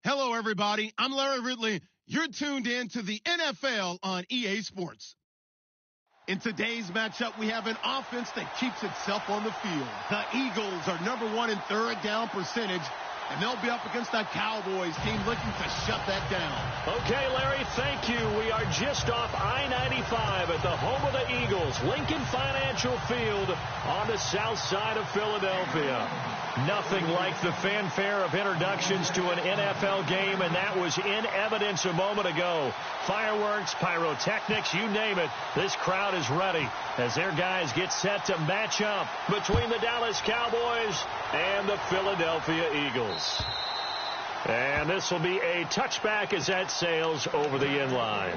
Hello, everybody. I'm Larry Ridley. You're tuned in to the NFL on EA Sports. In today's matchup, we have an offense that keeps itself on the field. The Eagles are #1 in third down percentage, and they'll be up against the Cowboys team looking to shut that down. Okay, Larry, thank you. We are just off I-95 at the home of the Eagles, Lincoln Financial Field on the south side of Philadelphia. Nothing like the fanfare of introductions to an NFL game, and that was in evidence a moment ago. Fireworks, pyrotechnics, you name it. This crowd is ready as their guys get set to match up between the Dallas Cowboys and the Philadelphia Eagles. And this will be a touchback as that sails over the end line.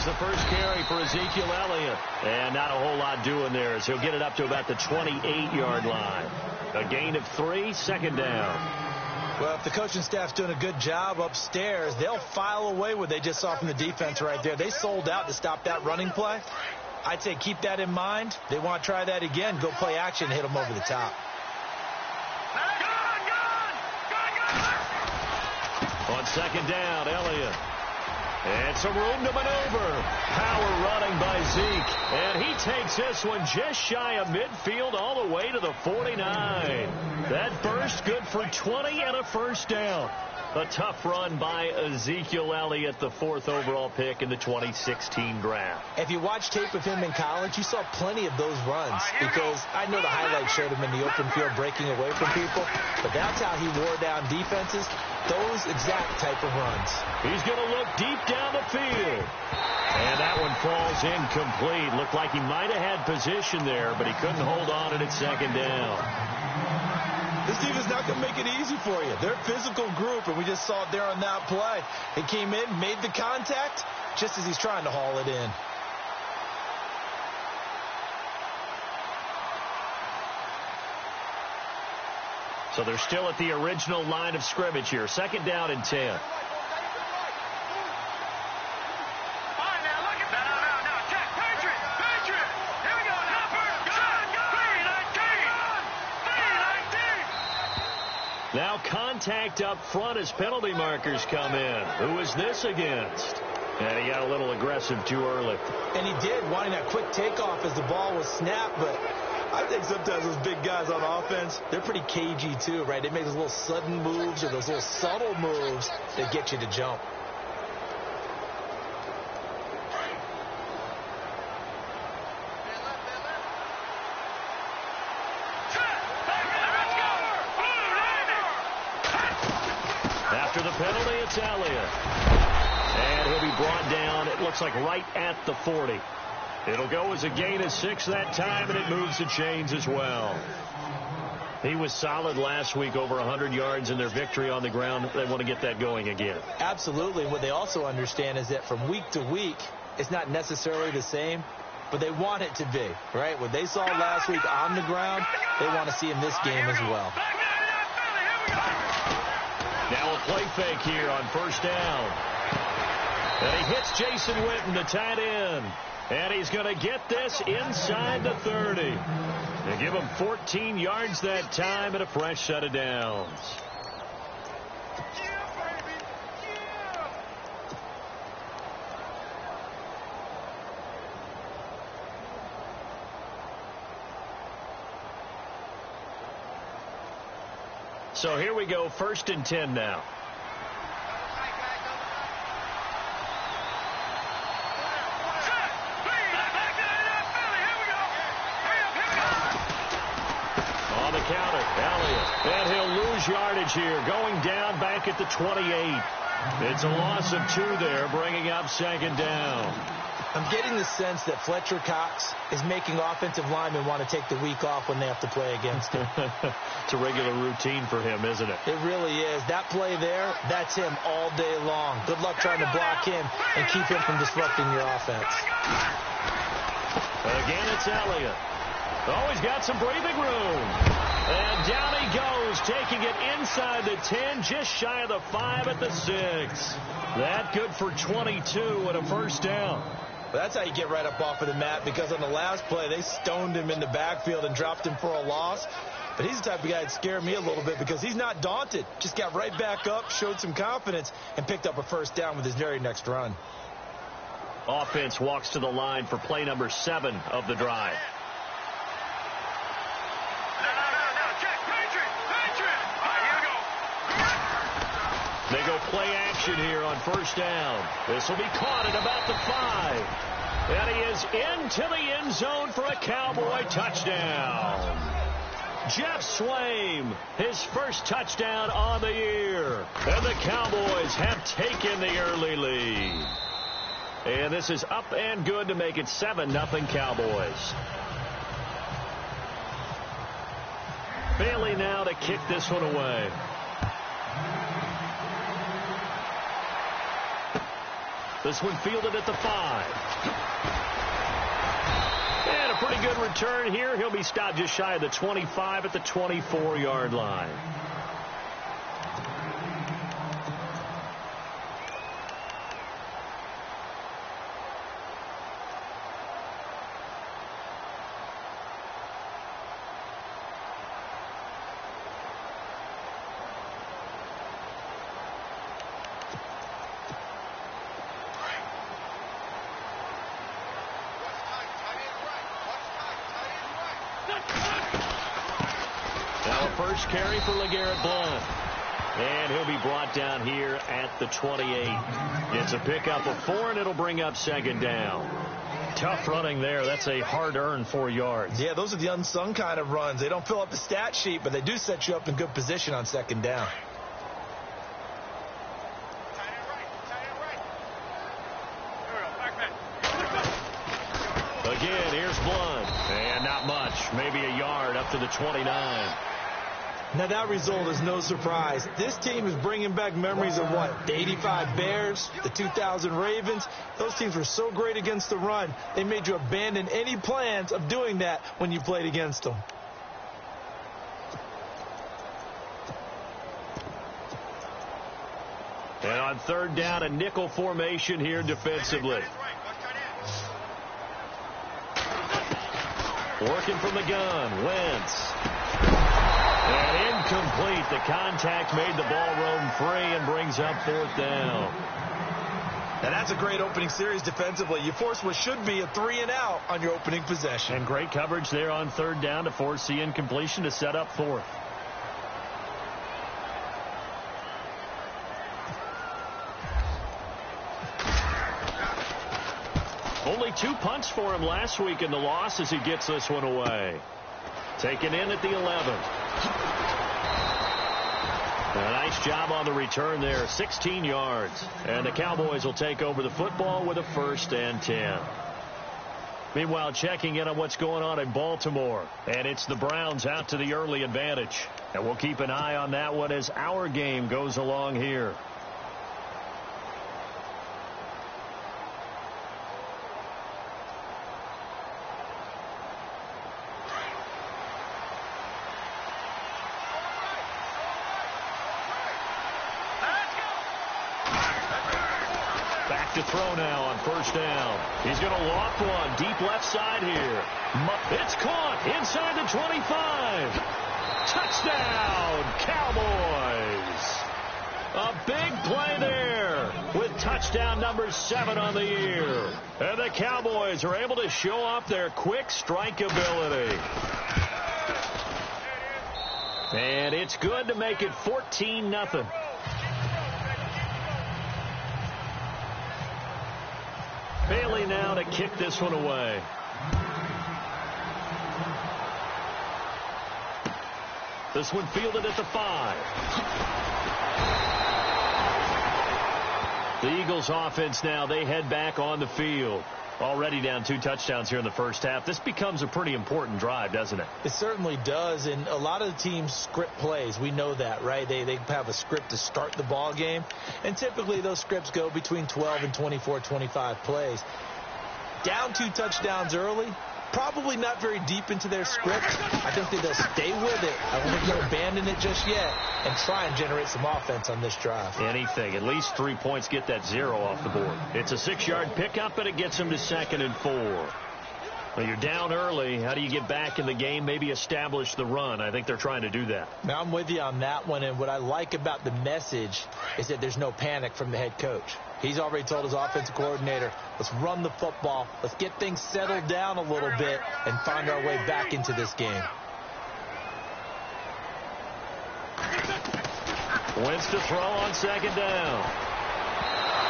The first carry for Ezekiel Elliott, and not a whole lot doing there as he'll get it up to about the 28-yard line. A gain of 3, second down. Well, if the coaching staff's doing a good job upstairs, they'll file away what they just saw from the defense right there. They sold out to stop that running play. I'd say keep that in mind. They want to try that again, go play action, hit them over the top. On second down, Elliott. And some room to maneuver. Power running by Zeke. And he takes this one just shy of midfield all the way to the 49. That burst good for 20 and a first down. A tough run by Ezekiel Elliott, the 4th overall pick in the 2016 draft. If you watch tape of him in college, you saw plenty of those runs because I know the highlights showed him in the open field breaking away from people, but that's how he wore down defenses, those exact type of runs. He's going to look deep down the field. And that one falls incomplete. Looked like he might have had position there, but he couldn't hold on at second down. This defense is not going to make it easy for you. They're a physical group, and we just saw it there on that play. He came in, made the contact, just as he's trying to haul it in. So they're still at the original line of scrimmage here. Second down and 10. Now contact up front as penalty markers come in. Who is this against? And he got a little aggressive too early. And he did, wanting that quick takeoff as the ball was snapped. But I think sometimes those big guys on offense, they're pretty cagey too, right? They make those little sudden moves or those little subtle moves that get you to jump. After the penalty, it's Elliott. And he'll be brought down, it looks like right at the 40. It'll go as a gain of 6 that time, and it moves the chains as well. He was solid last week, over 100 yards in their victory on the ground. They want to get that going again. Absolutely. What they also understand is that from week to week, it's not necessarily the same, but they want it to be, right? What they saw last week on the ground, they want to see in this game as well. Now a play fake here on first down. And he hits Jason Witten, the tight end. And he's going to get this inside the 30. They give him 14 yards that time and a fresh set of downs. So here we go, 1st and 10 now. On the counter, Elliott. And he'll lose yardage here, going down back at the 28. It's a loss of 2 there, bringing up second down. I'm getting the sense that Fletcher Cox is making offensive linemen want to take the week off when they have to play against him. It's a regular routine for him, isn't it? It really is. That play there, that's him all day long. Good luck trying to block him and keep him from disrupting your offense. Again, it's Elliott. Oh, he's got some breathing room. And down he goes, taking it inside the 10, just shy of the 5 at the 6. That good for 22 and a first down. Well, that's how you get right up off of the mat, because on the last play, they stoned him in the backfield and dropped him for a loss. But he's the type of guy that scared me a little bit because he's not daunted. Just got right back up, showed some confidence, and picked up a first down with his very next run. Offense walks to the line for play number 7 of the drive. They go play action here on first down. This will be caught at about the 5. And he is into the end zone for a Cowboy touchdown. Jeff Swaim, his first touchdown on the year. And the Cowboys have taken the early lead. And this is up and good to make it 7-0 Cowboys. Bailey now to kick this one away. This one fielded at the 5. And a pretty good return here. He'll be stopped just shy of the 25 at the 24-yard line. First carry for LeGarrette Blount. And he'll be brought down here at the 28. It's a pickup of 4, and it'll bring up second down. Tough running there. That's a hard-earned 4 yards. Yeah, those are the unsung kind of runs. They don't fill up the stat sheet, but they do set you up in good position on second down. Again, here's Blount. And not much. Maybe a yard up to the 29. Now, that result is no surprise. This team is bringing back memories of what? The 85 Bears, the 2000 Ravens. Those teams were so great against the run, they made you abandon any plans of doing that when you played against them. And on third down, a nickel formation here defensively. Working from the gun, Wentz. And incomplete. The contact made the ball roam free and brings up fourth down. Now, that's a great opening series defensively. You force what should be a 3-and-out on your opening possession. And great coverage there on third down to force the incompletion to set up fourth. Only 2 punts for him last week in the loss as he gets this one away. Taken in at the 11. A nice job on the return there, 16 yards. And the Cowboys will take over the football with a 1st and 10. Meanwhile, checking in on what's going on in Baltimore. And it's the Browns out to the early advantage. And we'll keep an eye on that one as our game goes along here. To throw now on first down. He's going to loft one deep left side here. It's caught inside the 25. Touchdown, Cowboys. A big play there with touchdown number 7 on the year. And the Cowboys are able to show off their quick strike ability. And it's good to make it 14-0. Bailey now to kick this one away. This one fielded at the 5. The Eagles offense now, they head back on the field. Already down 2 touchdowns here in the first half. This becomes a pretty important drive, doesn't it? It certainly does, and a lot of the teams script plays. We know that, right? They have a script to start the ball game, and typically those scripts go between 12 and 24, 25 plays. Down 2 touchdowns early, Probably not very deep into their script. I think that they'll stay with it. I don't think they'll abandon it just yet and try and generate some offense on this drive. Anything. At least 3 points get that 0 off the board. It's a 6-yard pickup, and it gets them to 2nd and 4. Well, you're down early. How do you get back in the game? Maybe establish the run. I think they're trying to do that. Now, I'm with you on that one, and what I like about the message is that there's no panic from the head coach. He's already told his offensive coordinator, let's run the football, let's get things settled down a little bit and find our way back into this game. Wentz to throw on 2nd down.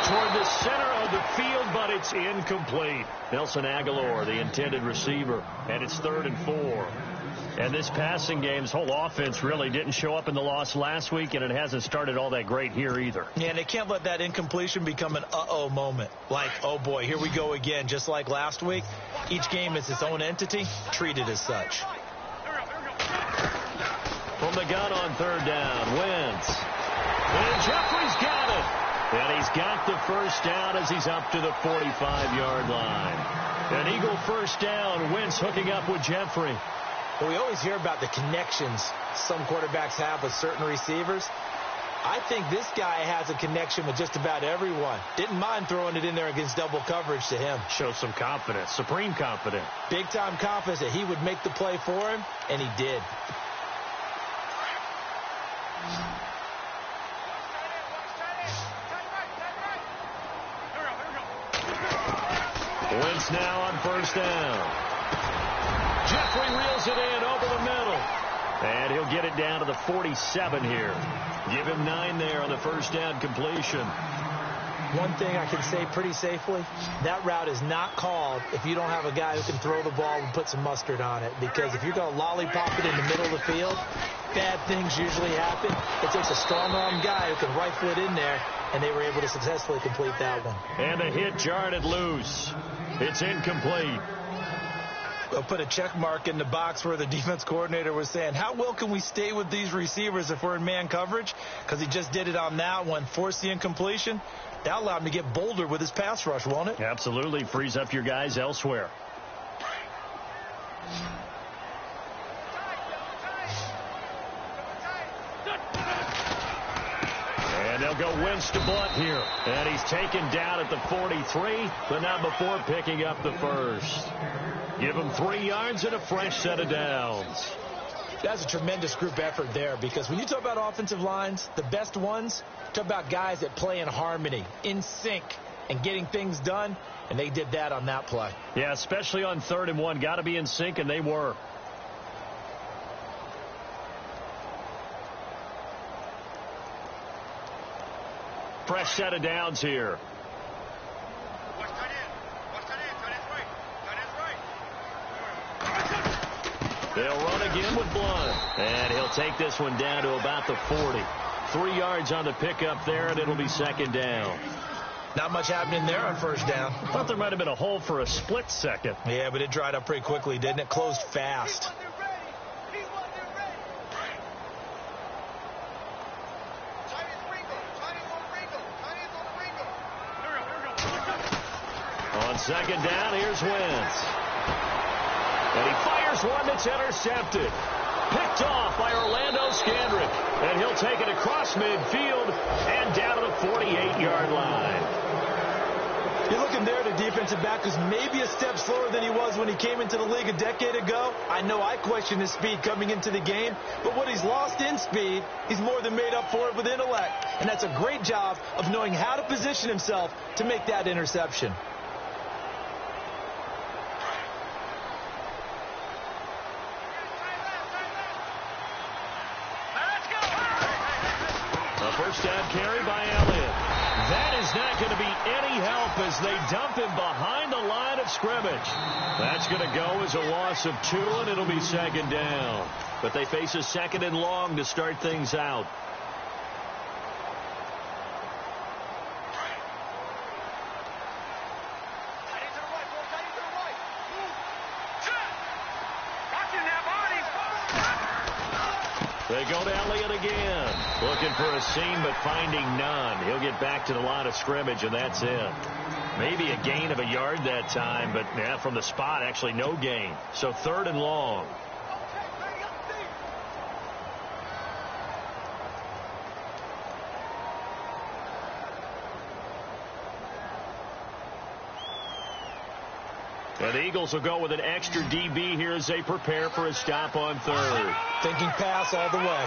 Toward the center of the field, but it's incomplete. Nelson Aguilar, the intended receiver, and it's 3rd and 4. And this passing game's whole offense really didn't show up in the loss last week, and it hasn't started all that great here either. Yeah, and they can't let that incompletion become an uh-oh moment. Like, oh boy, here we go again, just like last week. Each game is its own entity, treated as such. From the gun on 3rd down, Wentz. And Jeffrey's got it. And he's got the first down as he's up to the 45-yard line. An Eagle first down. Wentz hooking up with Jeffrey. Well, we always hear about the connections some quarterbacks have with certain receivers. I think this guy has a connection with just about everyone. Didn't mind throwing it in there against double coverage to him. Shows some confidence, supreme confidence. Big-time confidence that he would make the play for him, and he did. Wentz now on 1st down. Jeffrey reels it in over the middle. And he'll get it down to the 47 here. Give him 9 there on the first down completion. One thing I can say pretty safely, that route is not called if you don't have a guy who can throw the ball and put some mustard on it. Because if you're going to lollipop it in the middle of the field, bad things usually happen. It takes a strong-arm guy who can rifle it in there, and they were able to successfully complete that one. And the hit jarred it loose. It's incomplete. We'll put a check mark in the box where the defense coordinator was saying, how well can we stay with these receivers if we're in man coverage? Because he just did it on that one, forced the incompletion. That allowed him to get bolder with his pass rush, won't it? Absolutely. Frees up your guys elsewhere. And they'll go Wentz to Blunt here. And he's taken down at the 43, but not before picking up the first. Give him 3 yards and a fresh set of downs. That's a tremendous group effort there, because when you talk about offensive lines, the best ones, talk about guys that play in harmony, in sync, and getting things done, and they did that on that play. Yeah, especially on 3rd and 1. Got to be in sync, and they were. Fresh set of downs here. They'll run again with Blunt. And he'll take this one down to about the 40. 3 yards on the pickup there, and it'll be 2nd down. Not much happening there on 1st down. I thought there might have been a hole for a split second. Yeah, but it dried up pretty quickly, didn't it? Closed fast. On 2nd down, here's Wentz. And he fires one that's intercepted. Picked off by Orlando Scandrick. And he'll take it across midfield and down to the 48-yard line. You're looking there at a defensive back who's maybe a step slower than he was when he came into the league a decade ago. I know I questioned his speed coming into the game, but what he's lost in speed, he's more than made up for it with intellect. And that's a great job of knowing how to position himself to make that interception. First down carry by Elliott. That is not going to be any help as they dump him behind the line of scrimmage. That's going to go as a loss of 2, and it'll be 2nd down. But they face a 2nd and long to start things out. They go to Elliott again. Looking for a seam, but finding none. He'll get back to the line of scrimmage, and that's it. Maybe a gain of a yard that time, but from the spot, actually no gain. So 3rd and long. And the Eagles will go with an extra DB here as they prepare for a stop on 3rd. Thinking pass all the way.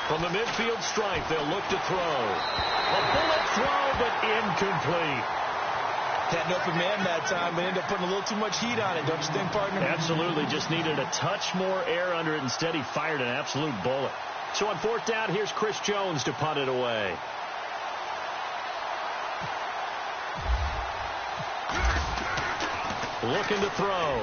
From the midfield stripe, they'll look to throw. A bullet throw, but incomplete. Had an open man that time, but ended up putting a little too much heat on it, don't you think, partner? Absolutely. Just needed a touch more air under it. Instead, he fired an absolute bullet. So on 4th down, here's Chris Jones to punt it away. Looking to throw.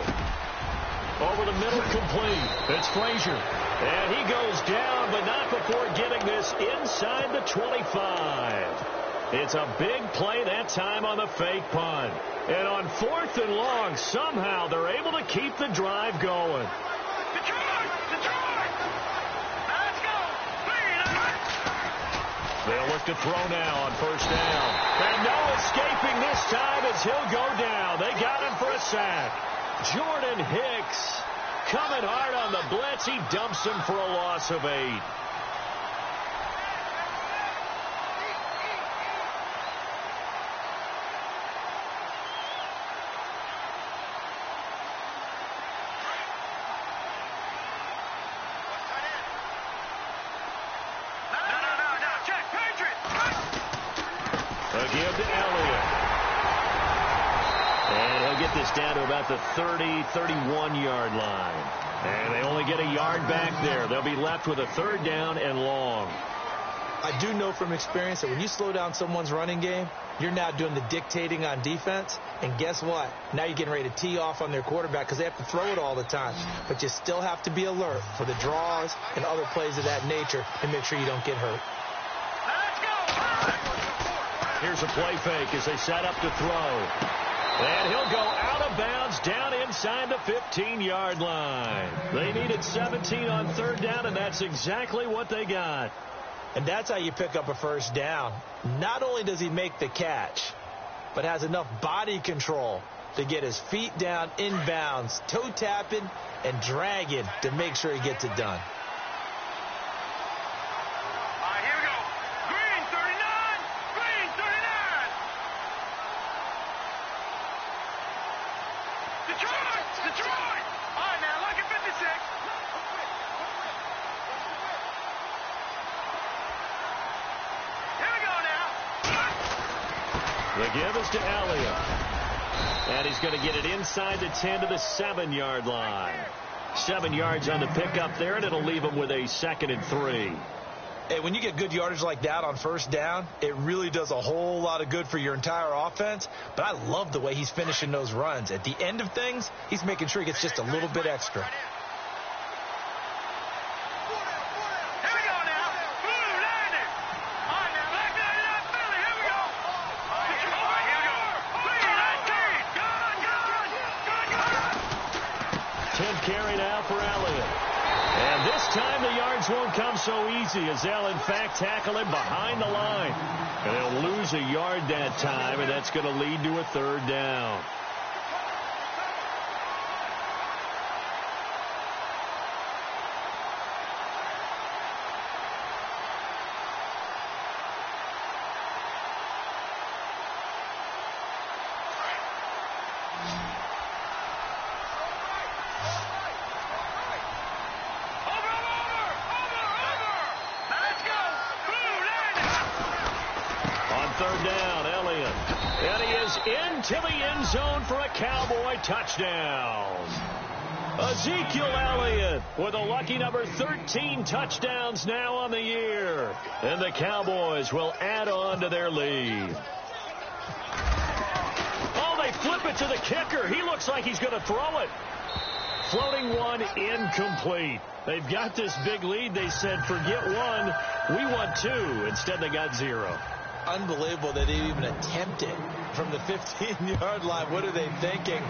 Over the middle, complete. It's Frazier. And he goes down, but not before getting this inside the 25. It's a big play that time on the fake punt. And on 4th and long, somehow they're able to keep the drive going. They'll look to throw now on 1st down. And no escaping this time as he'll go down. They got him for a sack. Jordan Hicks coming hard on the blitz. He dumps him for a loss of 8. Give to Elliott. And he'll get this down to about the 30, 31-yard line. And they only get a yard back there. They'll be left with a 3rd down and long. I do know from experience that when you slow down someone's running game, you're now doing the dictating on defense. And guess what? Now you're getting ready to tee off on their quarterback because they have to throw it all the time. But you still have to be alert for the draws and other plays of that nature and make sure you don't get hurt. Here's a play fake as they set up to throw. And he'll go out of bounds down inside the 15-yard line. They needed 17 on 3rd down, and that's exactly what they got. And that's how you pick up a 1st down. Not only does he make the catch, but has enough body control to get his feet down inbounds, toe tapping and dragging to make sure he gets it done. The give is to Elliott. And he's going to get it inside the 10 to the 7-yard line. 7 yards on the pickup there, and it'll leave him with a 2nd and 3. Hey, when you get good yardage like that on 1st down, it really does a whole lot of good for your entire offense. But I love the way he's finishing those runs. At the end of things, he's making sure he gets just a little bit extra. Carry now for Elliott. And this time the yards won't come so easy as they'll, in fact, tackle him behind the line. And they'll lose a yard that time, and that's going to lead to a 3rd down. To the end zone for a Cowboy touchdown. Ezekiel Elliott with a lucky number 13 touchdowns now on the year. And the Cowboys will add on to their lead. Oh, they flip it to the kicker. He looks like he's going to throw it. Floating one, incomplete. They've got this big lead. They said, forget one, we want 2. Instead, they got 0. Unbelievable that they even attempted from the 15-yard line. What are they thinking?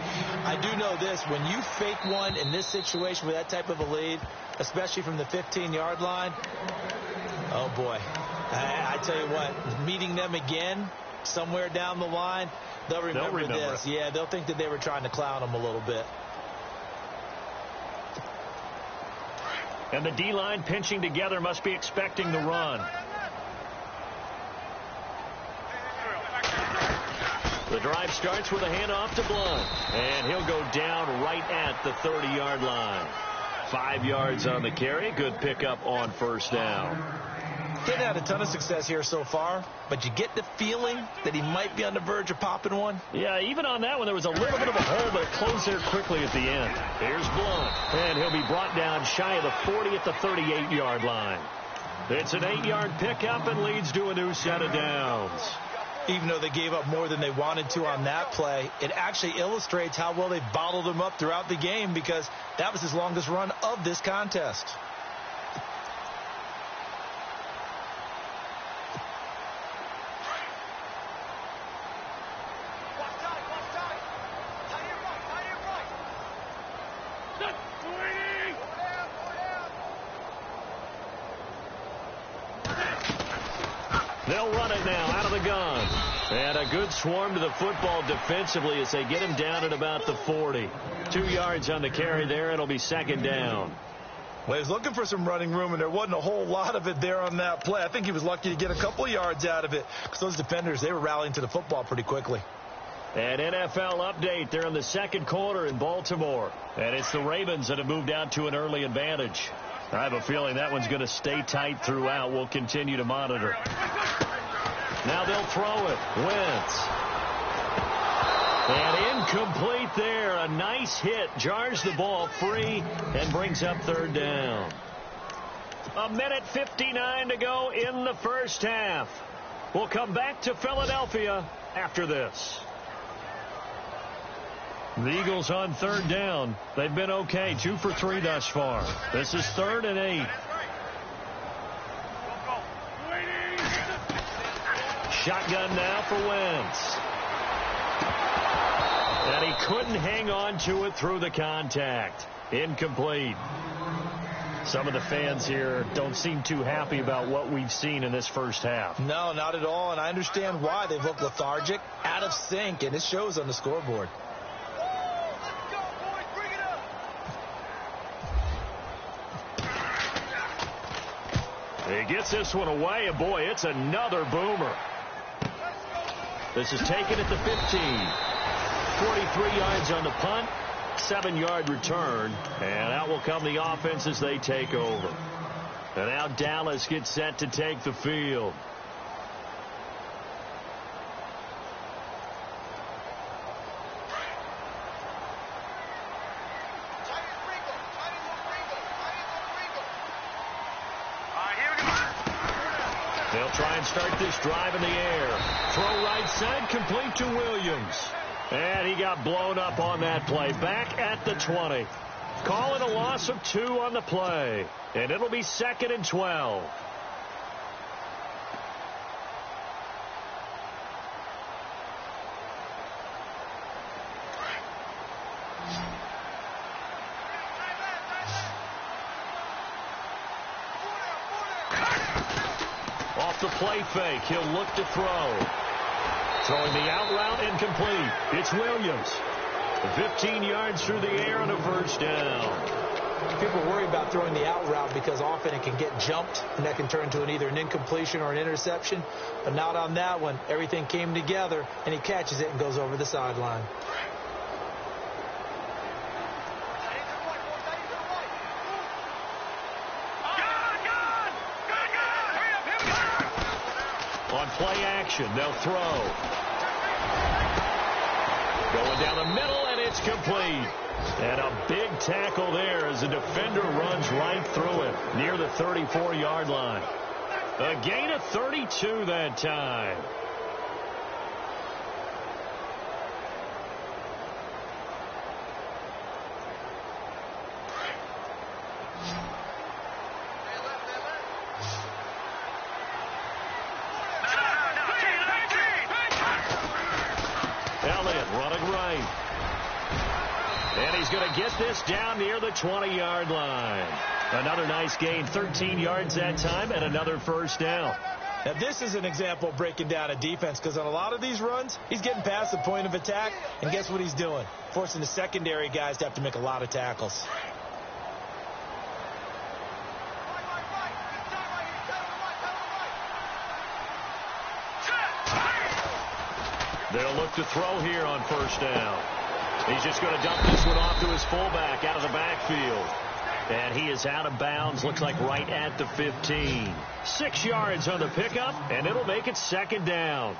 I do know this. When you fake one in this situation with that type of a lead, especially from the 15-yard line, oh, boy. I tell you what, meeting them again somewhere down the line, they'll remember this. Yeah, they'll think that they were trying to clown him a little bit. And the D-line pinching together must be expecting the run. The drive starts with a handoff to Blunt. And he'll go down right at the 30-yard line. 5 yards on the carry. Good pickup on first down. Didn't have a ton of success here so far, but you get the feeling that he might be on the verge of popping one. Yeah, even on that one, there was a little bit of a hole, but it closed there quickly at the end. Here's Blunt, and he'll be brought down shy of the 40 at the 38-yard line. It's an 8-yard pickup and leads to a new set of downs. Even though they gave up more than they wanted to on that play, it actually illustrates how well they bottled him up throughout the game, because that was his longest run of this contest. They'll run it now out of the gun. And a good swarm to the football defensively as they get him down at about the 40. 2 yards on the carry there. It'll be second down. Well, he was looking for some running room, and there wasn't a whole lot of it there on that play. I think he was lucky to get a couple yards out of it, because those defenders, they were rallying to the football pretty quickly. An NFL update. They're in the second quarter in Baltimore. And it's the Ravens that have moved out to an early advantage. I have a feeling that one's going to stay tight throughout. We'll continue to monitor. Now they'll throw it. Wentz. And incomplete there. A nice hit. Jars the ball free and brings up third down. 1:59 to go in the first half. We'll come back to Philadelphia after this. The Eagles on third down. They've been okay. 2 for 3 thus far. This is 3rd and 8. Shotgun now for Wentz. And he couldn't hang on to it through the contact. Incomplete. Some of the fans here don't seem too happy about what we've seen in this first half. No, not at all. And I understand why. They've looked lethargic, out of sync, and it shows on the scoreboard. He gets this one away, and boy, it's another boomer. This is taken at the 15. 43 yards on the punt, 7-yard return, and out will come the offense as they take over. And now Dallas gets set to take the field. They'll try and start this drive in the air. Throw right side, complete to Williams. And he got blown up on that play. Back at the 20. Call it a loss of 2 on the play. And it'll be 2nd and 12. Off the play fake, he'll look to throw. Throwing the out route, incomplete. It's Williams. 15 yards through the air and a first down. People worry about throwing the out route because often it can get jumped, and that can turn into either an incompletion or an interception. But not on that one. Everything came together, and he catches it and goes over the sideline. On play action, they'll throw. Going down the middle, and it's complete. And a big tackle there as the defender runs right through it near the 34-yard line. A gain of 32 that time. Running right. And he's going to get this down near the 20-yard line. Another nice gain, 13 yards that time, and another first down. Now, this is an example of breaking down a defense, because on a lot of these runs, he's getting past the point of attack, and guess what he's doing? Forcing the secondary guys to have to make a lot of tackles. They'll look to throw here on first down. He's just going to dump this one off to his fullback out of the backfield. And he is out of bounds, looks like right at the 15. 6 yards on the pickup, and it'll make it second down.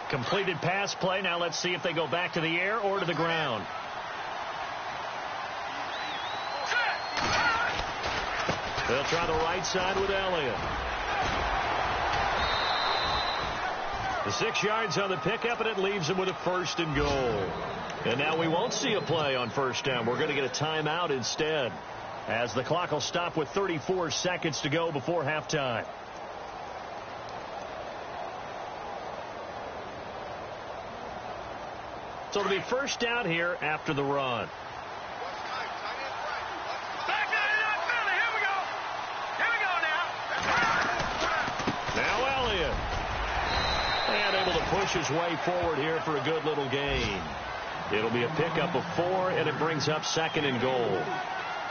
Completed pass play. Now let's see if they go back to the air or to the ground. They'll try the right side with Elliott. The 6 yards on the pickup, and it leaves them with a 1st and goal. And now we won't see a play on first down. We're going to get a timeout instead, as the clock will stop with 34 seconds to go before halftime. So it'll be first down here after the run. Push his way forward here for a good little gain. It'll be a pickup of 4, and it brings up 2nd and goal.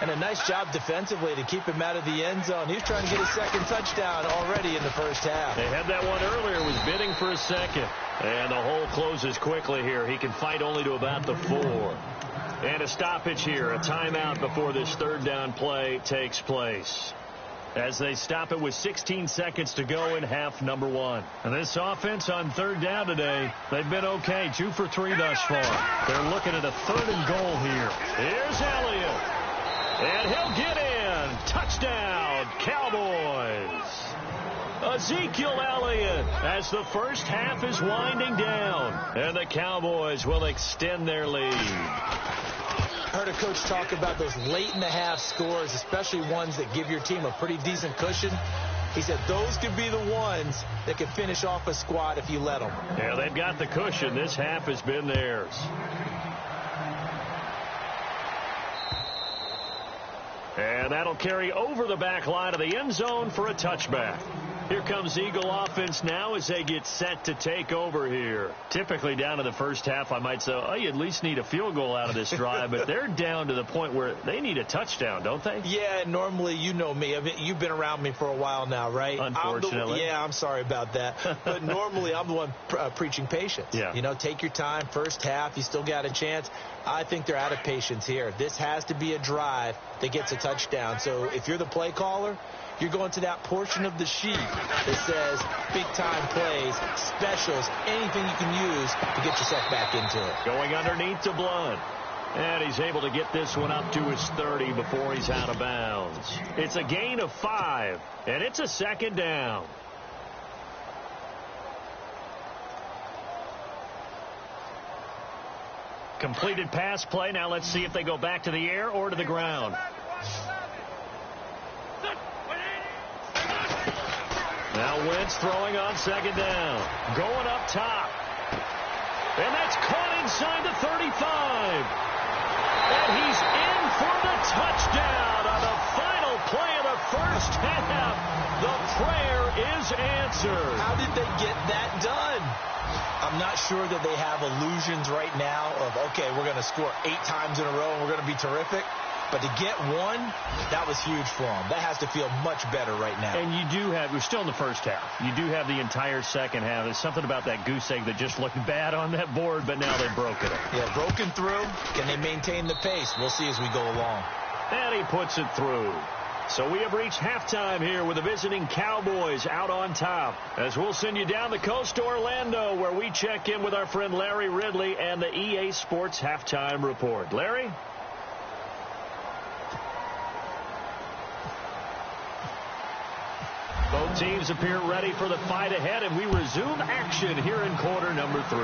And a nice job defensively to keep him out of the end zone. He's trying to get his 2nd touchdown already in the first half. They had that one earlier, was bidding for a 2nd. And the hole closes quickly here. He can fight only to about the 4. And a stoppage here, a timeout before this 3rd down play takes place, as they stop it with 16 seconds to go in half number 1. And this offense on 3rd down today, they've been okay. 2 for 3 thus far. They're looking at a 3rd and goal here. Here's Elliott. And he'll get in. Touchdown, Cowboys. Ezekiel Elliott, as the first half is winding down. And the Cowboys will extend their lead. I heard a coach talk about those late-in-the-half scores, especially ones that give your team a pretty decent cushion. He said those could be the ones that can finish off a squad if you let them. Yeah, they've got the cushion. This half has been theirs. And that'll carry over the back line of the end zone for a touchback. Here comes Eagle offense now as they get set to take over here. Typically down in the first half, I might say, oh, you at least need a field goal out of this drive, but they're down to the point where they need a touchdown, don't they? Yeah, normally, you know me. I mean, you've been around me for a while now, right? Unfortunately. I'm sorry about that. But normally, I'm the one preaching patience. Yeah. You know, take your time. First half, you still got a chance. I think they're out of patience here. This has to be a drive that gets a touchdown. So if you're the play caller, you're going to that portion of the sheet that says big-time plays, specials, anything you can use to get yourself back into it. Going underneath to Blunt. And he's able to get this one up to his 30 before he's out of bounds. It's a gain of 5, and it's a 2nd down. Completed pass play. Now let's see if they go back to the air or to the ground. Now Wentz throwing on 2nd down. Going up top. And that's caught inside the 35. And he's in for the touchdown on the final play of the first half. The prayer is answered. How did they get that done? I'm not sure that they have illusions right now of, okay, we're going to score 8 times in a row and we're going to be terrific. But to get one, that was huge for them. That has to feel much better right now. And you do have, we're still in the first half. You do have the entire second half. There's something about that goose egg that just looked bad on that board, but now they've broken it. Yeah, broken through. Can they maintain the pace? We'll see as we go along. And he puts it through. So we have reached halftime here with the visiting Cowboys out on top, as we'll send you down the coast to Orlando, where we check in with our friend Larry Ridley and the EA Sports Halftime Report. Larry? Both teams appear ready for the fight ahead, and we resume action here in quarter number 3.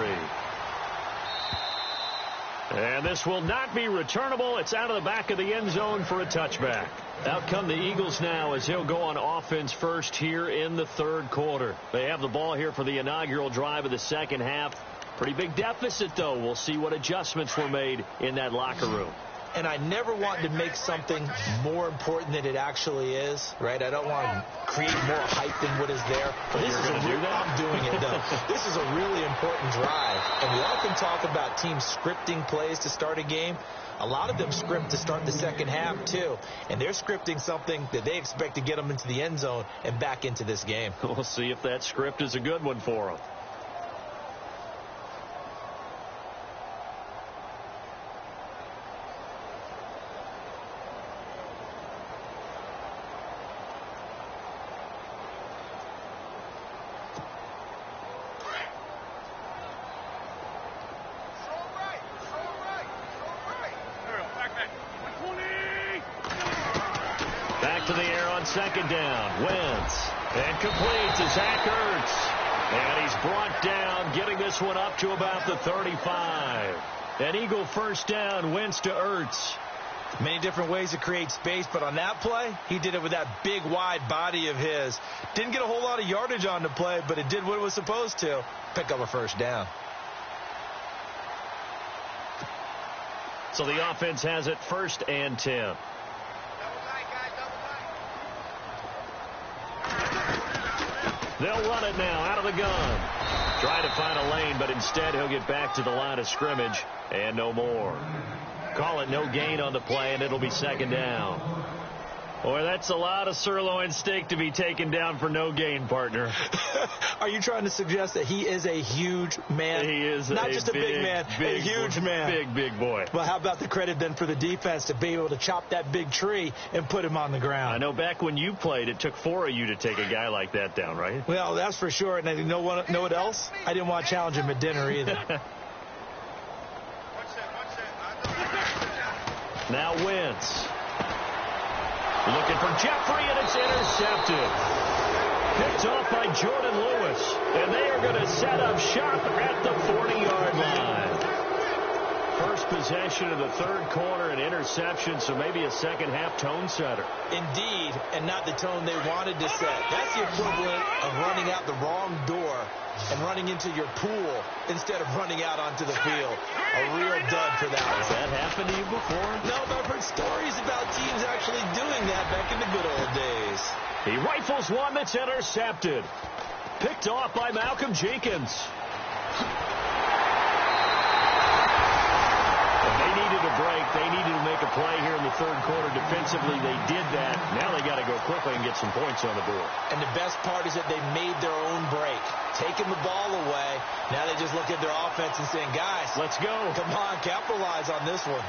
And this will not be returnable. It's out of the back of the end zone for a touchback. Out come the Eagles now as he'll go on offense first here in the 3rd quarter. They have the ball here for the inaugural drive of the second half. Pretty big deficit, though. We'll see what adjustments were made in that locker room. And I never want to make something more important than it actually is, right? I don't want to create more hype than what is there. But this you're is going to do that? I'm doing it, though. This is a really important drive. And we often talk about teams scripting plays to start a game. A lot of them script to start the second half, too. And they're scripting something that they expect to get them into the end zone and back into this game. We'll see if that script is a good one for them. To the air on second down. Wentz. And complete to Zach Ertz. And he's brought down, getting this one up to about the 35. An Eagle first down. Wentz to Ertz. Many different ways to create space, but on that play, he did it with that big, wide body of his. Didn't get a whole lot of yardage on the play, but it did what it was supposed to. Pick up a first down. So the offense has it 1st and 10. They'll run it now out of the gun. Try to find a lane, but instead he'll get back to the line of scrimmage and no more. Call it no gain on the play, and it'll be 2nd down. Boy, that's a lot of sirloin steak to be taken down for no gain, partner. Are you trying to suggest that he is a huge man? He is not just a big man, a huge man. Big boy. Well, how about the credit then for the defense to be able to chop that big tree and put him on the ground? I know back when you played, it took 4 of you to take a guy like that down, right? Well, that's for sure. And you know what else? I didn't want to challenge him at dinner either. Now Wentz. Looking for Jeffrey, and it's intercepted. Picked off by Jordan Lewis. And they are going to set up shop at the 40-yard line. First possession of the 3rd quarter, an interception, so maybe a second-half tone setter. Indeed, and not the tone they wanted to set. That's the equivalent of running out the wrong door and running into your pool instead of running out onto the field. A real dud for that. Has that happened to you before? No, but I've heard stories about teams actually doing that back in the good old days. He rifles one that's intercepted. Picked off by Malcolm Jenkins. They needed a break. They needed to make a play here in the 3rd quarter. Defensively, they did that. Now they got to go quickly and get some points on the board. And the best part is that they made their own break. Taking the ball away. Now they just look at their offense and saying, guys, let's go. Come on, capitalize on this one.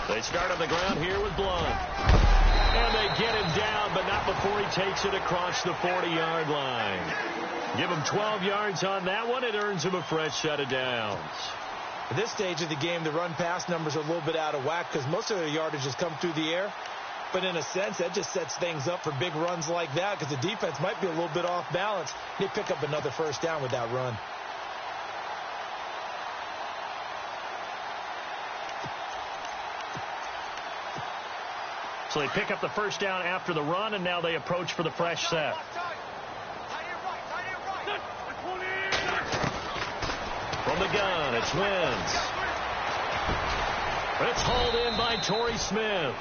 They start on the ground here with Blunt. And they get him down, but not before he takes it across the 40-yard line. Give him 12 yards on that one. It earns him a fresh set of downs. At this stage of the game, the run-pass numbers are a little bit out of whack because most of their yardage has come through the air. But in a sense, that just sets things up for big runs like that because the defense might be a little bit off balance. They pick up another first down with that run. So they pick up the first down after the run, and now they approach for the fresh set. From the gun, it's Wentz. It's hauled in by Torrey Smith.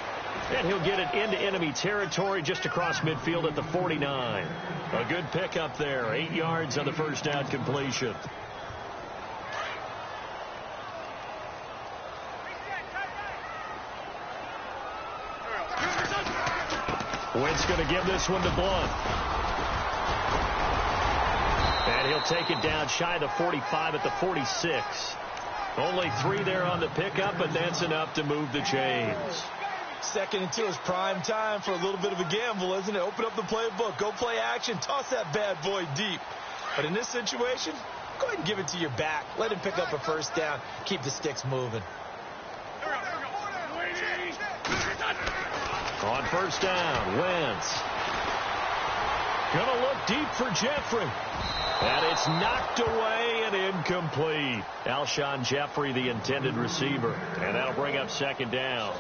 And he'll get it into enemy territory just across midfield at the 49. A good pickup there. 8 yards on the first down completion. Wentz going to give this one to Blunt. And he'll take it down shy of the 45 at the 46. Only 3 there on the pickup, but that's enough to move the chains. 2nd and 2 is prime time for a little bit of a gamble, isn't it? Open up the playbook. Go play action. Toss that bad boy deep. But in this situation, go ahead and give it to your back. Let him pick up a first down. Keep the sticks moving. On first down, Wentz. Gonna look deep for Jeffrey. And it's knocked away and incomplete. Alshon Jeffrey, the intended receiver. And that'll bring up second down.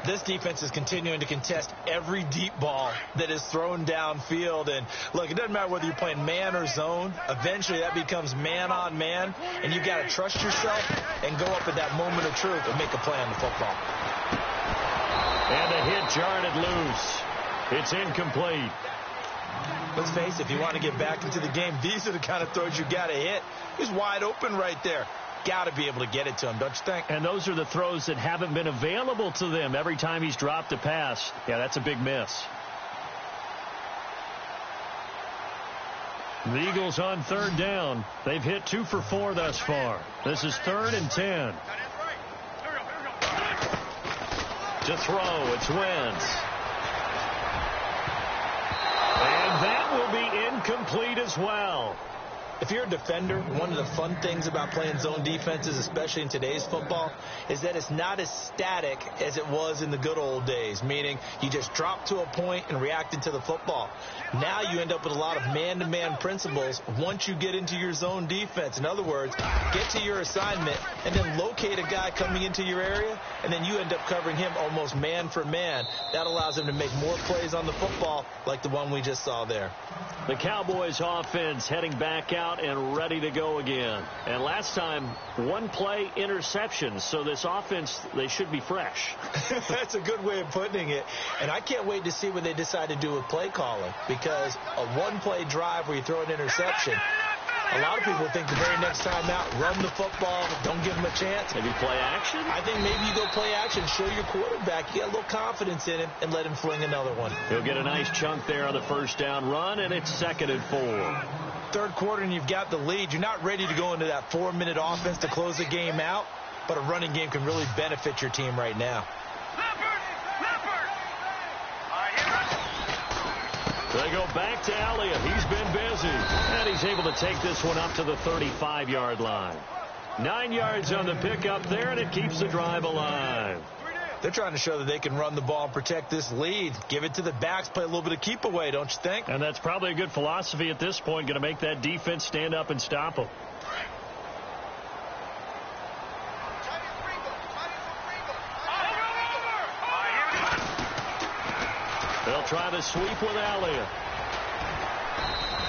This defense is continuing to contest every deep ball that is thrown downfield. And, look, it doesn't matter whether you're playing man or zone. Eventually, that becomes man on man. And you've got to trust yourself and go up at that moment of truth and make a play on the football. And the hit jarred it loose. It's incomplete. Let's face it, if you want to get back into the game, these are the kind of throws you got to hit. He's wide open right there. Got to be able to get it to him, don't you think? And those are the throws that haven't been available to them every time he's dropped a pass. Yeah, that's a big miss. The Eagles on third down. They've hit 2 for 4 thus far. This is 3rd and 10. To throw, it's Wentz. And that will be incomplete as well. If you're a defender, one of the fun things about playing zone defenses, especially in today's football, is that it's not as static as it was in the good old days, meaning you just drop to a point and reacted to the football. Now you end up with a lot of man-to-man principles once you get into your zone defense. In other words, get to your assignment and then locate a guy coming into your area, and then you end up covering him almost man for man. That allows him to make more plays on the football like the one we just saw there. The Cowboys offense heading back out and ready to go again. And last time, 1 play interception. So this offense, they should be fresh. That's a good way of putting it. And I can't wait to see what they decide to do with play calling, because a 1-play drive where you throw an interception, a lot of people think the very next time out, run the football, don't give them a chance. Maybe play action? I think maybe you go play action, show your quarterback you got a little confidence in him, and let him fling another one. He'll get a nice chunk there on the first down run, and it's 2nd and 4. Third quarter and you've got the lead. You're not ready to go into that 4-minute offense to close the game out, but a running game can really benefit your team right now. They go back to Elliott. He's been busy. And he's able to take this one up to the 35-yard line. 9 yards on the pickup there, and it keeps the drive alive. They're trying to show that they can run the ball and protect this lead. Give it to the backs, play a little bit of keep away, don't you think? And that's probably a good philosophy at this point, going to make that defense stand up and stop them. They'll try the sweep with Elliott.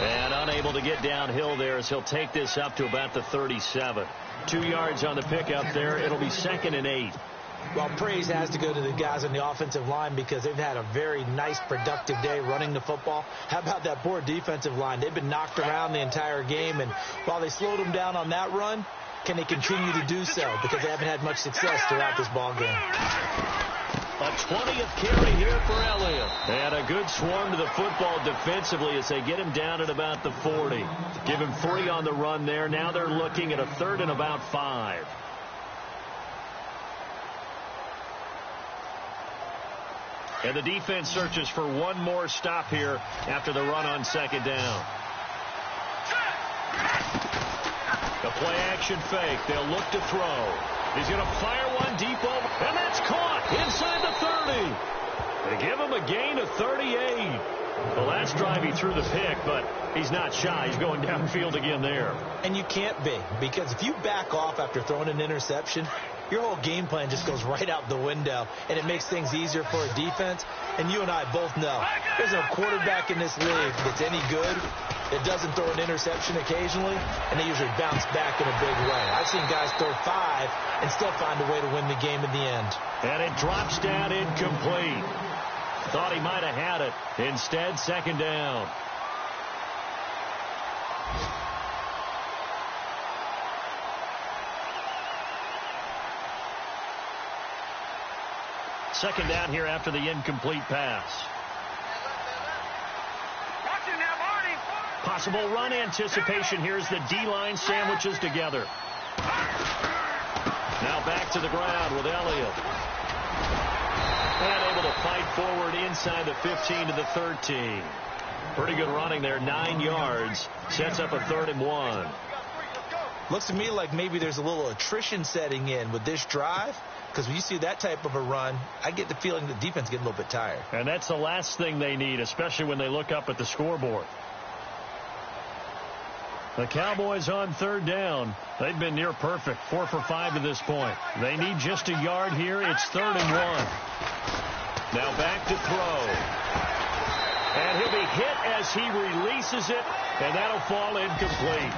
And unable to get downhill there as he'll take this up to about the 37. 2 yards on the pickup there. It'll be 2nd and 8. Well, praise has to go to the guys on the offensive line because they've had a very nice, productive day running the football. How about that poor defensive line? They've been knocked around the entire game, and while they slowed them down on that run, can they continue to do so? Because they haven't had much success throughout this ball game. A 20th carry here for Elliott. And a good swarm to the football defensively as they get him down at about the 40. Give him 3 on the run there. Now they're looking at a 3rd and about 5. And the defense searches for one more stop here after the run on 2nd down. The play action fake. They'll look to throw. He's going to fire one deep over. And that's caught inside the 30. They give him a gain of 38. The last drive he threw the pick, but he's not shy. He's going downfield again there. And you can't be, because if you back off after throwing an interception, your whole game plan just goes right out the window, and it makes things easier for a defense. And you and I both know there's a quarterback in this league that's any good that doesn't throw an interception occasionally, and they usually bounce back in a big way. I've seen guys throw 5 and still find a way to win the game in the end. And it drops down incomplete. Thought he might have had it. Instead, 2nd down. Second down here after the incomplete pass. Possible run anticipation. Here's the D-line sandwiches together. Now back to the ground with Elliott. And able to fight forward inside the 15 to the 13. Pretty good running there, 9 yards. Sets up a 3rd and 1. Looks to me like maybe there's a little attrition setting in with this drive, because when you see that type of a run, I get the feeling the defense getting a little bit tired. And that's the last thing they need, especially when they look up at the scoreboard. The Cowboys on third down. They've been near perfect, 4 for 5 to this point. They need just a yard here. It's 3rd and 1. Now back to throw. And he'll be hit as he releases it, and that'll fall incomplete.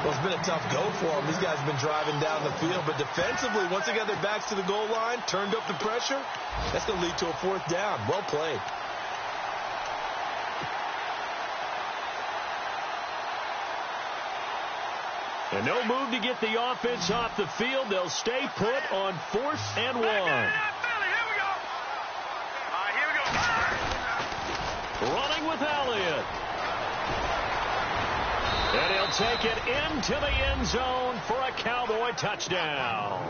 Well, it's been a tough go for them. These guys have been driving down the field, but defensively, once they got their backs to the goal line, turned up the pressure, that's going to lead to a 4th down. Well played. And no move to get the offense off the field. They'll stay put on 4th and 1. Running with Elliott. And he'll take it into the end zone for a Cowboy touchdown.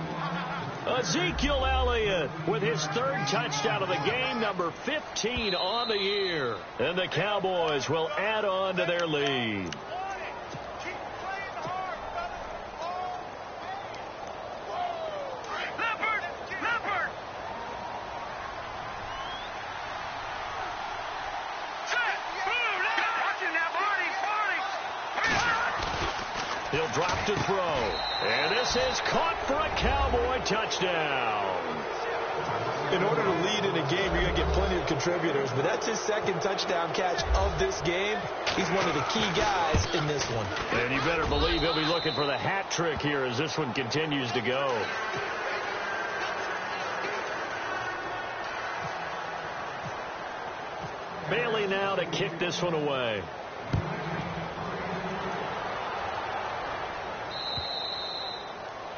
Ezekiel Elliott with his 3rd touchdown of the game, number 15 on the year. And the Cowboys will add on to their lead. He'll drop to throw. And this is caught for a Cowboy touchdown. In order to lead in a game, you're going to get plenty of contributors, but that's his 2nd touchdown catch of this game. He's one of the key guys in this one. And you better believe he'll be looking for the hat trick here as this one continues to go. Bailey now to kick this one away.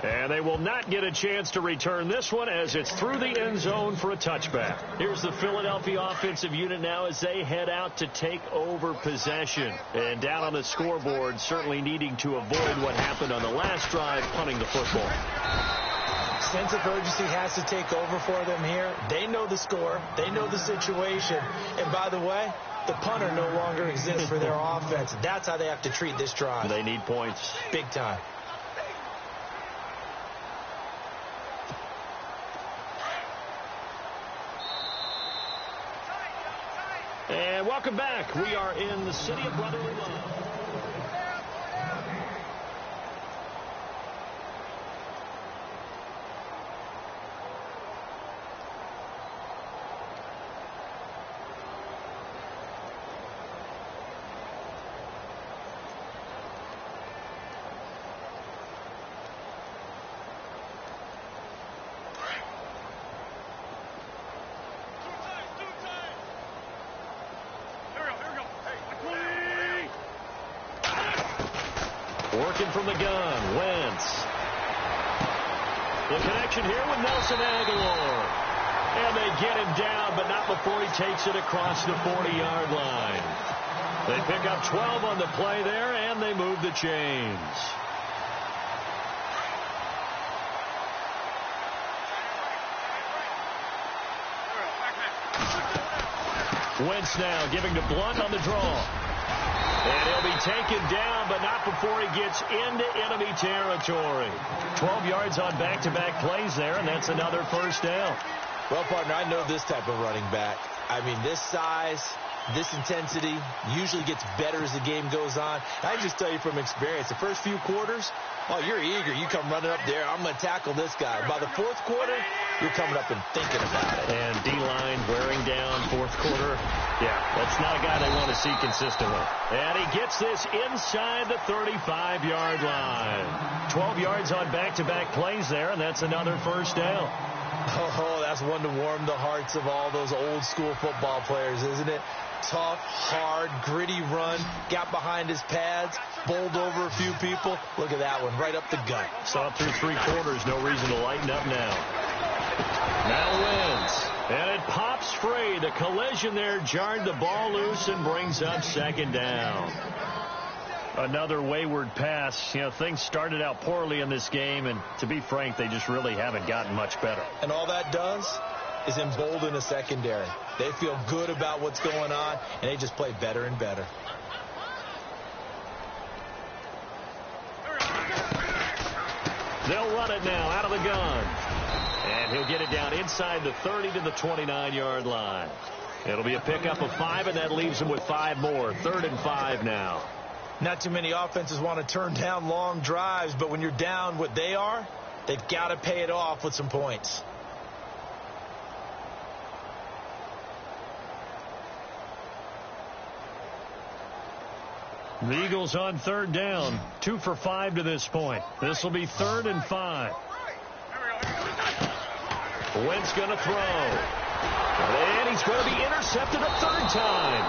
And they will not get a chance to return this one as it's through the end zone for a touchback. Here's the Philadelphia offensive unit now as they head out to take over possession. And down on the scoreboard, certainly needing to avoid what happened on the last drive, punting the football. Sense of urgency has to take over for them here. They know the score. They know the situation. And by the way, the punter no longer exists for their offense. That's how they have to treat this drive. They need points. Big time. And welcome back. We are in the city of brotherly love. Working from the gun, Wentz. The connection here with Nelson Aguilar. And they get him down, but not before he takes it across the 40-yard line. They pick up 12 on the play there, and they move the chains. Wentz now giving to Blunt on the draw. And he'll be taken down, but not before he gets into enemy territory. 12 yards on back-to-back plays there, and that's another 1st down. Well, partner, I know this type of running back. I mean, this size, this intensity usually gets better as the game goes on. I can just tell you from experience, the first few quarters, oh, you're eager. You come running up there. I'm going to tackle this guy. By the 4th quarter, you're coming up and thinking about it. And D-line wearing down 4th quarter. Yeah, that's not a guy they want to see consistently. And he gets this inside the 35-yard line. 12 yards on back-to-back plays there, and that's another 1st down. Oh, that's one to warm the hearts of all those old-school football players, isn't it? Tough, hard, gritty run. Got behind his pads, bowled over a few people. Look at that one, right up the gut. Saw through 3 quarters, no reason to lighten up now. Now wins. And it pops free. The collision there jarred the ball loose and brings up 2nd down. Another wayward pass. You know, things started out poorly in this game, and to be frank, they just really haven't gotten much better. And all that does is embolden a secondary. They feel good about what's going on, and they just play better and better. They'll run it now out of the gun. And he'll get it down inside the 30 to the 29-yard line. It'll be a pickup of 5, and that leaves him with 5 more. 3rd and 5 now. Not too many offenses want to turn down long drives, but when you're down what they are, they've got to pay it off with some points. The Eagles on 3rd down. 2 for 5 to this point. This will be 3rd and 5. Wentz going to throw. And he's going to be intercepted a 3rd time.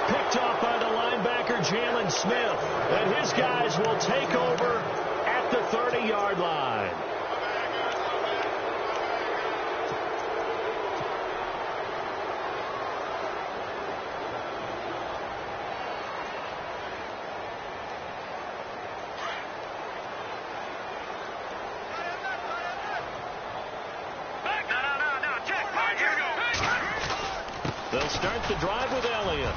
Picked off by the linebacker, Jalen Smith. And his guys will take over at the 30-yard line. They'll start the drive with Elliott.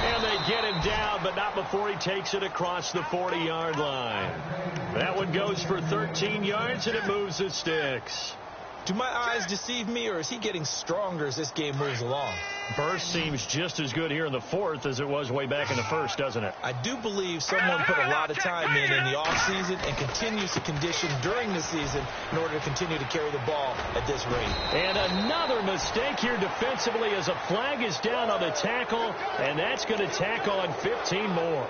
And they get him down, but not before he takes it across the 40-yard line. That one goes for 13 yards, and it moves the sticks. Do my eyes deceive me, or is he getting stronger as this game moves along? Burst seems just as good here in the 4th as it was way back in the 1st, doesn't it? I do believe someone put a lot of time in the offseason and continues to condition during the season in order to continue to carry the ball at this rate. And another mistake here defensively as a flag is down on the tackle, and that's going to tack on 15 more.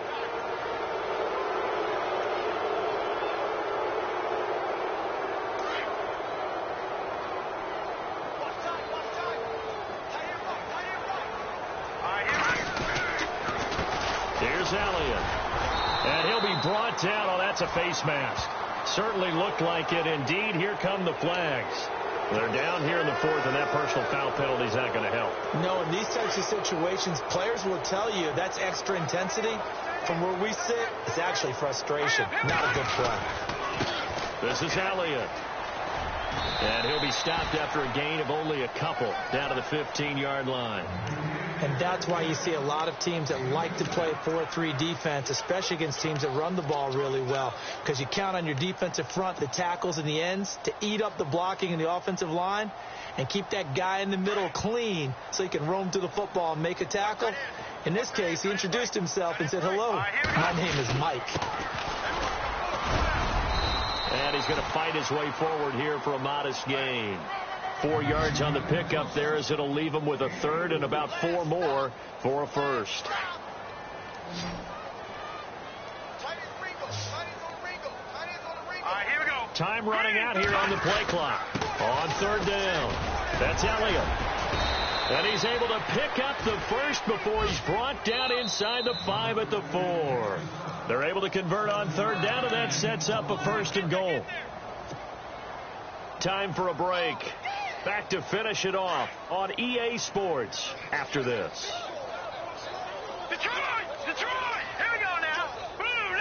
Elliott. And he'll be brought down. Oh, that's a face mask. Certainly looked like it. Indeed, here come the flags. They're down here in the 4th, and that personal foul penalty is not going to help. No, in these types of situations, players will tell you that's extra intensity. From where we sit, it's actually frustration. Not a good play. This is Elliott. And he'll be stopped after a gain of only a couple down to the 15-yard line. And that's why you see a lot of teams that like to play 4-3 defense, especially against teams that run the ball really well, because you count on your defensive front, the tackles and the ends, to eat up the blocking in the offensive line and keep that guy in the middle clean so he can roam to the football and make a tackle. In this case, he introduced himself and said, "Hello, my name is Mike." And he's going to fight his way forward here for a modest gain. 4 yards on the pickup there, as it'll leave him with a 3rd and about 4 more for a 1st. Here we go. Time running out here on the play clock. On 3rd down. That's Elliott. And he's able to pick up the 1st before he's brought down inside the 5 at the 4. They're able to convert on 3rd down, and that sets up a 1st and goal. Time for a break. Back to finish it off on EA Sports after this. Detroit! Detroit! Here we go now. Blue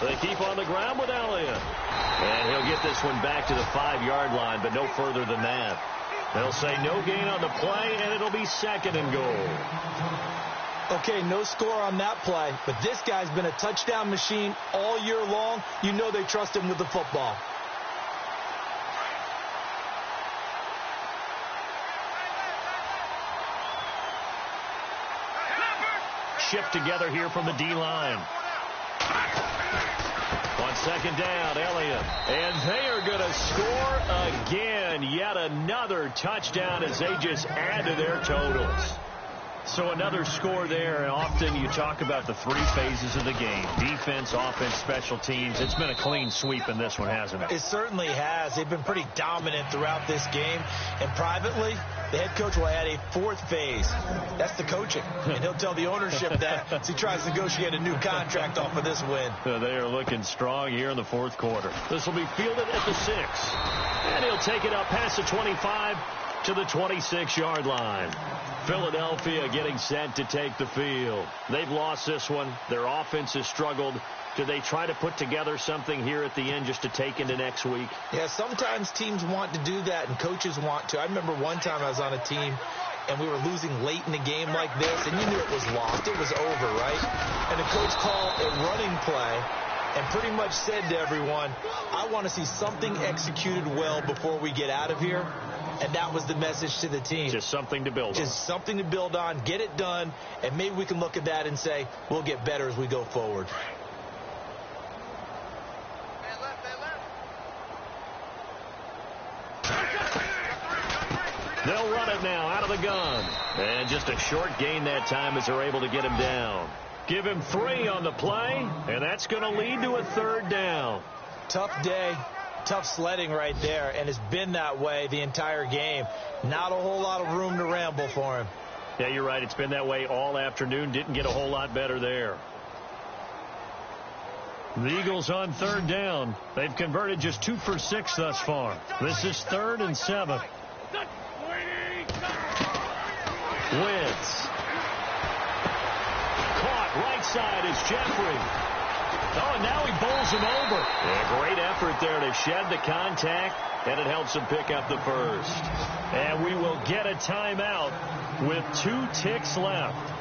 90. They keep on the ground with Elliott. And he'll get this one back to the 5-yard line, but no further than that. They'll say no gain on the play, and it'll be 2nd and goal. Okay, no score on that play, but this guy's been a touchdown machine all year long. You know they trust him with the football. Shift together here from the D-line. On 2nd down, Elliott. And they are going to score again. Yet another touchdown as they just add to their totals. So another score there, and often you talk about the 3 phases of the game. Defense, offense, special teams. It's been a clean sweep in this one, hasn't it? It certainly has. They've been pretty dominant throughout this game. And privately, the head coach will add a 4th phase. That's the coaching. And he'll tell the ownership that as he tries to negotiate a new contract off of this win. They are looking strong here in the 4th quarter. This will be fielded at the 6. And he'll take it up past the 25 to the 26-yard line. Philadelphia getting set to take the field. They've lost this one. Their offense has struggled. Do they try to put together something here at the end just to take into next week? Yeah, sometimes teams want to do that and coaches want to. I remember one time I was on a team and we were losing late in a game like this, and you knew it was lost. It was over, right? And the coach called a running play and pretty much said to everyone, I want to see something executed well before we get out of here. And that was the message to the team. Just something to build on. Just something to build on, get it done, and maybe we can look at that and say, we'll get better as we go forward. They'll run it now out of the gun. And just a short gain that time as they're able to get him down. Give him 3 on the play, and that's going to lead to a 3rd down. Tough day. Tough sledding right there, and it's been that way the entire game. Not a whole lot of room to ramble for him. Yeah, you're right. It's been that way all afternoon. Didn't get a whole lot better there. The Eagles on 3rd down. They've converted just 2 for 6 thus far. This is 3rd and 7. Wentz. Caught right side is Jeffrey. Oh, and now he bowls him over. Yeah, great effort there to shed the contact, and it helps him pick up the first. And we will get a timeout with 2 ticks left.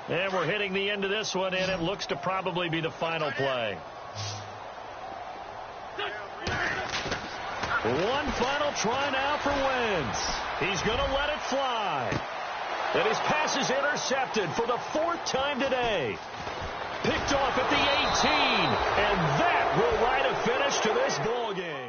And we're hitting the end of this one, and it looks to probably be the final play. One final try now for Wentz. He's going to let it fly. And his pass is intercepted for the 4th time today. Picked off at the 18, and that will write a finish to this ball game.